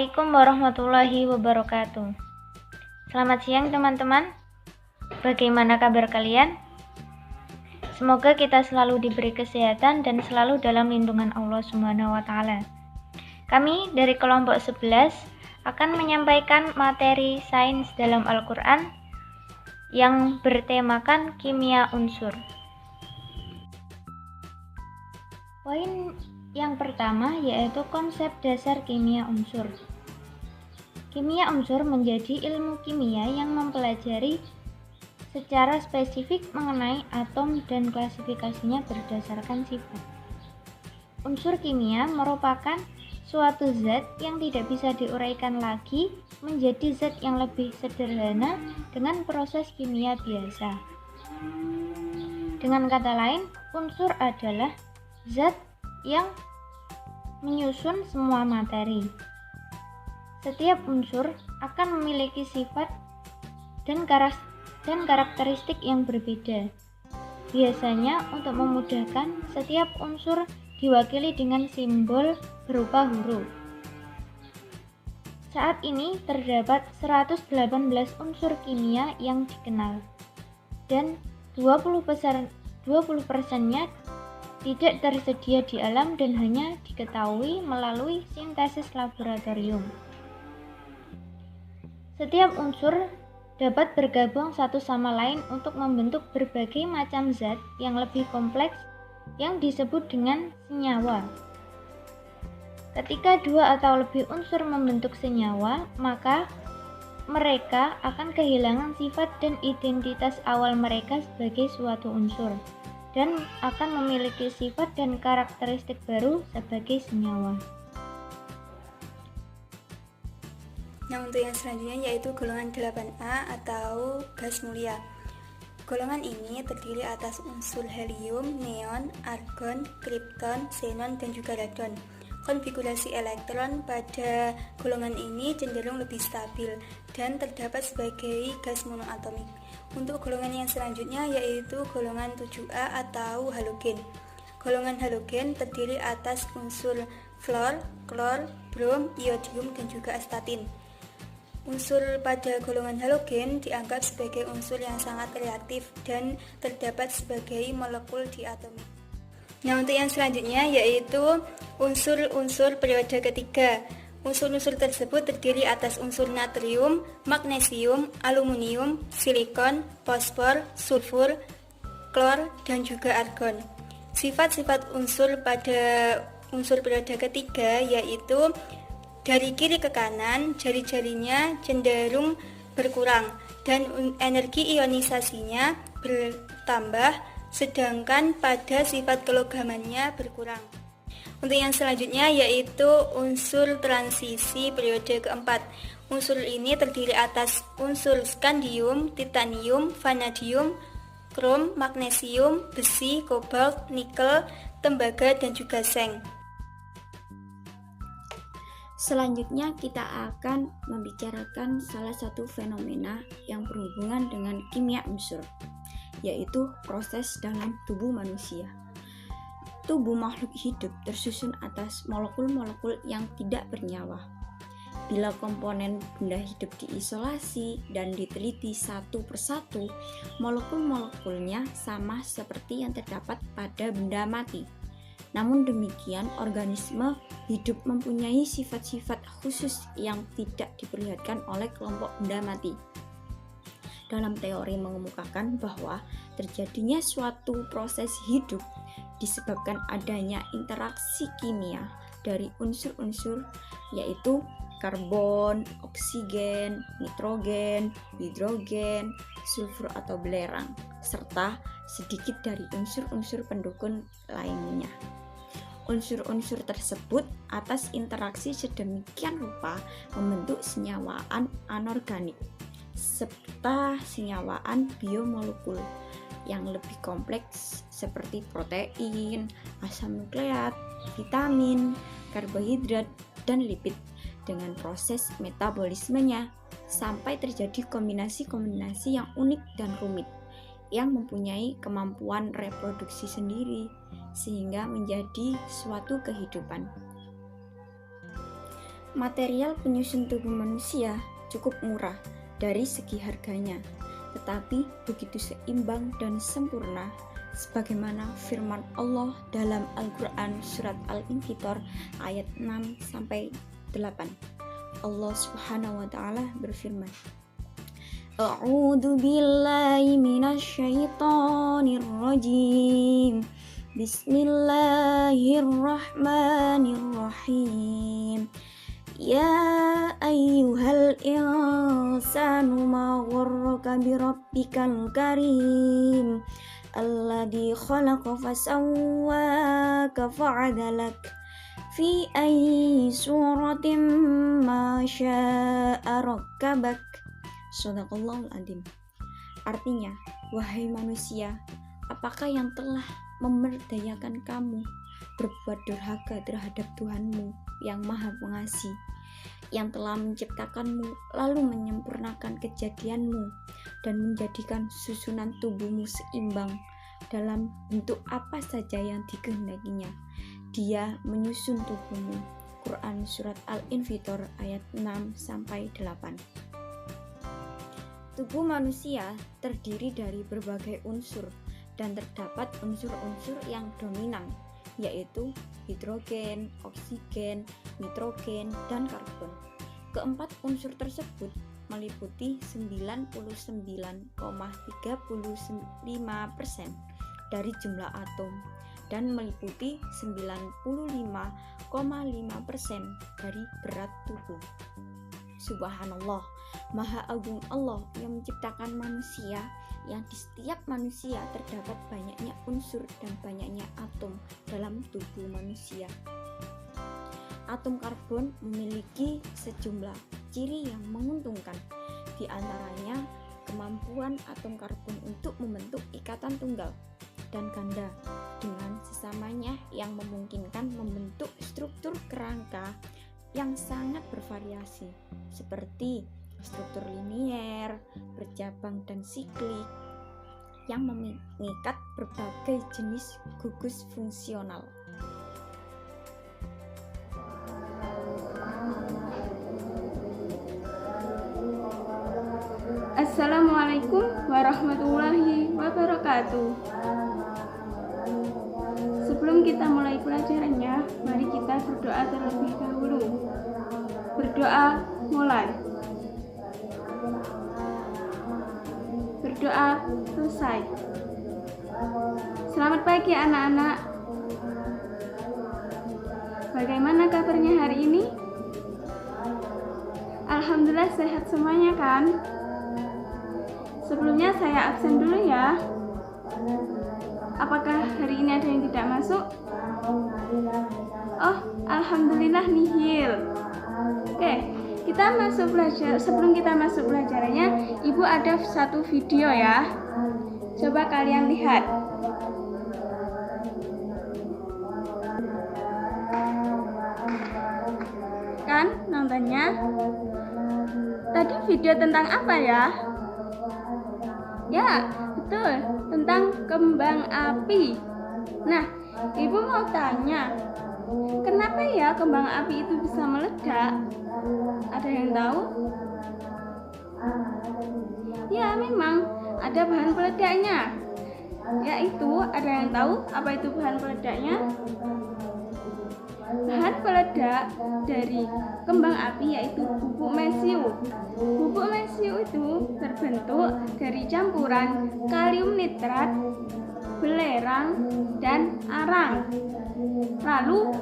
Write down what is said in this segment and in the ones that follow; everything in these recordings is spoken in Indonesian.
Assalamualaikum warahmatullahi wabarakatuh. Selamat siang teman-teman. Bagaimana kabar kalian? Semoga kita selalu diberi kesehatan dan selalu dalam lindungan Allah Subhanahu wa taala. Kami dari kelompok 11 akan menyampaikan materi sains dalam Al-Qur'an yang bertemakan kimia unsur. Poin yang pertama yaitu konsep dasar kimia unsur. Kimia unsur menjadi ilmu kimia yang mempelajari secara spesifik mengenai atom dan klasifikasinya berdasarkan sifat. Unsur kimia merupakan suatu zat yang tidak bisa diuraikan lagi menjadi zat yang lebih sederhana dengan proses kimia biasa. Dengan kata lain, unsur adalah zat yang menyusun semua materi. Setiap unsur akan memiliki sifat dan karakteristik yang berbeda. Biasanya untuk memudahkan, setiap unsur diwakili dengan simbol berupa huruf. Saat ini terdapat 118 unsur kimia yang dikenal dan 20%-nya tidak tersedia di alam dan hanya diketahui melalui sintesis laboratorium. Setiap unsur dapat bergabung satu sama lain untuk membentuk berbagai macam zat yang lebih kompleks yang disebut dengan senyawa. Ketika dua atau lebih unsur membentuk senyawa, maka mereka akan kehilangan sifat dan identitas awal mereka sebagai suatu unsur dan akan memiliki sifat dan karakteristik baru sebagai senyawa. Nah, untuk yang selanjutnya yaitu golongan 8A atau gas mulia. Golongan ini terdiri atas unsur helium, neon, argon, kripton, xenon, dan juga radon. Konfigurasi elektron pada golongan ini cenderung lebih stabil dan terdapat sebagai gas monoatomik. Untuk golongan yang selanjutnya yaitu golongan 7A atau halogen. Golongan halogen terdiri atas unsur fluor, klor, brom, iodium, dan juga astatin. Unsur pada golongan halogen dianggap sebagai unsur yang sangat reaktif dan terdapat sebagai molekul diatomik. Nah, untuk yang selanjutnya yaitu unsur-unsur periode ketiga. Unsur-unsur tersebut terdiri atas unsur natrium, magnesium, aluminium, silikon, fosfor, sulfur, klor, dan juga argon. Sifat-sifat unsur pada unsur periode ketiga yaitu dari kiri ke kanan, jari-jarinya cenderung berkurang dan energi ionisasinya bertambah, sedangkan pada sifat kelogamannya berkurang. Untuk yang selanjutnya yaitu unsur transisi periode keempat. Unsur ini terdiri atas unsur skandium, titanium, vanadium, krom, magnesium, besi, kobalt, nikel, tembaga, dan juga seng. Selanjutnya kita akan membicarakan salah satu fenomena yang berhubungan dengan kimia unsur, yaitu proses dalam tubuh manusia. Tubuh makhluk hidup tersusun atas molekul-molekul yang tidak bernyawa. Bila komponen benda hidup diisolasi dan diteliti satu persatu, molekul-molekulnya sama seperti yang terdapat pada benda mati. Namun demikian, organisme hidup mempunyai sifat-sifat khusus yang tidak diperlihatkan oleh kelompok benda mati. Dalam teori mengemukakan bahwa terjadinya suatu proses hidup disebabkan adanya interaksi kimia dari unsur-unsur yaitu karbon, oksigen, nitrogen, hidrogen, sulfur atau belerang, serta sedikit dari unsur-unsur pendukung lainnya. Unsur-unsur tersebut atas interaksi sedemikian rupa membentuk senyawaan anorganik serta senyawaan biomolekul yang lebih kompleks seperti protein, asam nukleat, vitamin, karbohidrat, dan lipid dengan proses metabolismenya sampai terjadi kombinasi-kombinasi yang unik dan rumit yang mempunyai kemampuan reproduksi sendiri sehingga menjadi suatu kehidupan. Material penyusun tubuh manusia cukup murah dari segi harganya, tetapi begitu seimbang dan sempurna sebagaimana firman Allah dalam Al-Quran surat Al-Infitor ayat 6-8. Allah Subhanahu wa taala berfirman, A'udzu billahi minasyaitonir rajim. Bismillahirrahmanirrahim. Ya ayyuhal insanu ma gharraka birabbikal karim alladzi khalaqa fasawwaka fa'adalak fi ayyi suratin ma syaa rakkabak. Shadaqallahul adzim. Artinya, wahai manusia, apakah yang telah memberdayakan kamu berbuat durhaka terhadap Tuhanmu yang Maha Pengasih, yang telah menciptakanmu lalu menyempurnakan kejadianmu dan menjadikan susunan tubuhmu seimbang dalam bentuk apa saja yang dikehendakinya. Dia menyusun tubuhmu. Quran surat Al-Infitor ayat 6-8. Tubuh manusia terdiri dari berbagai unsur dan terdapat unsur-unsur yang dominan, yaitu hidrogen, oksigen, nitrogen, dan karbon. Keempat unsur tersebut meliputi 99,35% dari jumlah atom dan meliputi 95,5% dari berat tubuh. Subhanallah, Maha Agung Allah yang menciptakan manusia, yang di setiap manusia terdapat banyaknya unsur dan banyaknya atom dalam tubuh manusia. Atom karbon memiliki sejumlah ciri yang menguntungkan. Di antaranya kemampuan atom karbon untuk membentuk ikatan tunggal dan ganda dengan sesamanya yang memungkinkan membentuk struktur kerangka yang sangat bervariasi seperti struktur linier, bercabang dan siklik yang mengikat berbagai jenis gugus fungsional. Assalamualaikum warahmatullahi wabarakatuh. Sebelum kita mulai pelajarannya, mari kita berdoa terlebih dahulu. Berdoa mulai. Berdoa selesai. Selamat pagi anak-anak. Bagaimana kabarnya hari ini? Alhamdulillah sehat semuanya kan? Sebelumnya saya absen dulu ya. Apakah hari ini ada yang tidak masuk? Oh, alhamdulillah nihil. Oke, kita masuk belajar. Sebelum kita masuk pelajarannya, Ibu ada satu video ya. Coba kalian lihat. Kan nontonnya? Tadi video tentang apa ya? Ya, betul, tentang kembang api. Nah, Ibu mau tanya, kenapa ya kembang api itu bisa meledak? Ada yang tahu? Ya, memang ada bahan peledaknya. Yaitu, ada yang tahu apa itu bahan peledaknya? Bahan peledak dari kembang api yaitu bubuk mesiu. Bubuk mesiu itu terbentuk dari campuran kalium nitrat, belerang, dan arang. Lalu,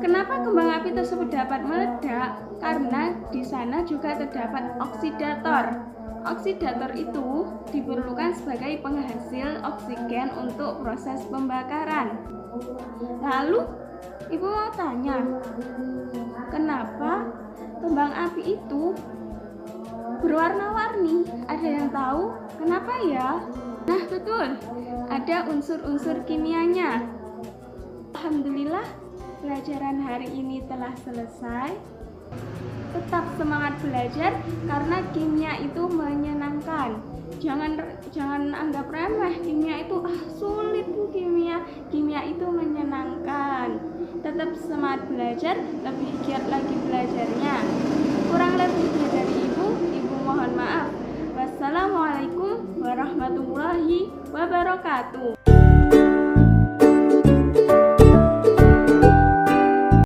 kenapa kembang api tersebut dapat meledak? Karena di sana juga terdapat oksidator. Oksidator itu diperlukan sebagai penghasil oksigen untuk proses pembakaran. Lalu, Ibu mau tanya, kenapa kembang api itu berwarna-warni? Ada yang tahu kenapa ya? Nah, betul, ada unsur-unsur kimianya. Alhamdulillah, pelajaran hari ini telah selesai. Tetap semangat belajar karena kimia itu menyenangkan. Jangan anggap remeh kimia itu sulit Bu kimia. Kimia itu menyenangkan. Tetap semangat. semangat belajar, lebih giat lagi belajarnya. Kurang lebihnya dari Ibu mohon maaf. Wassalamualaikum warahmatullahi wabarakatuh.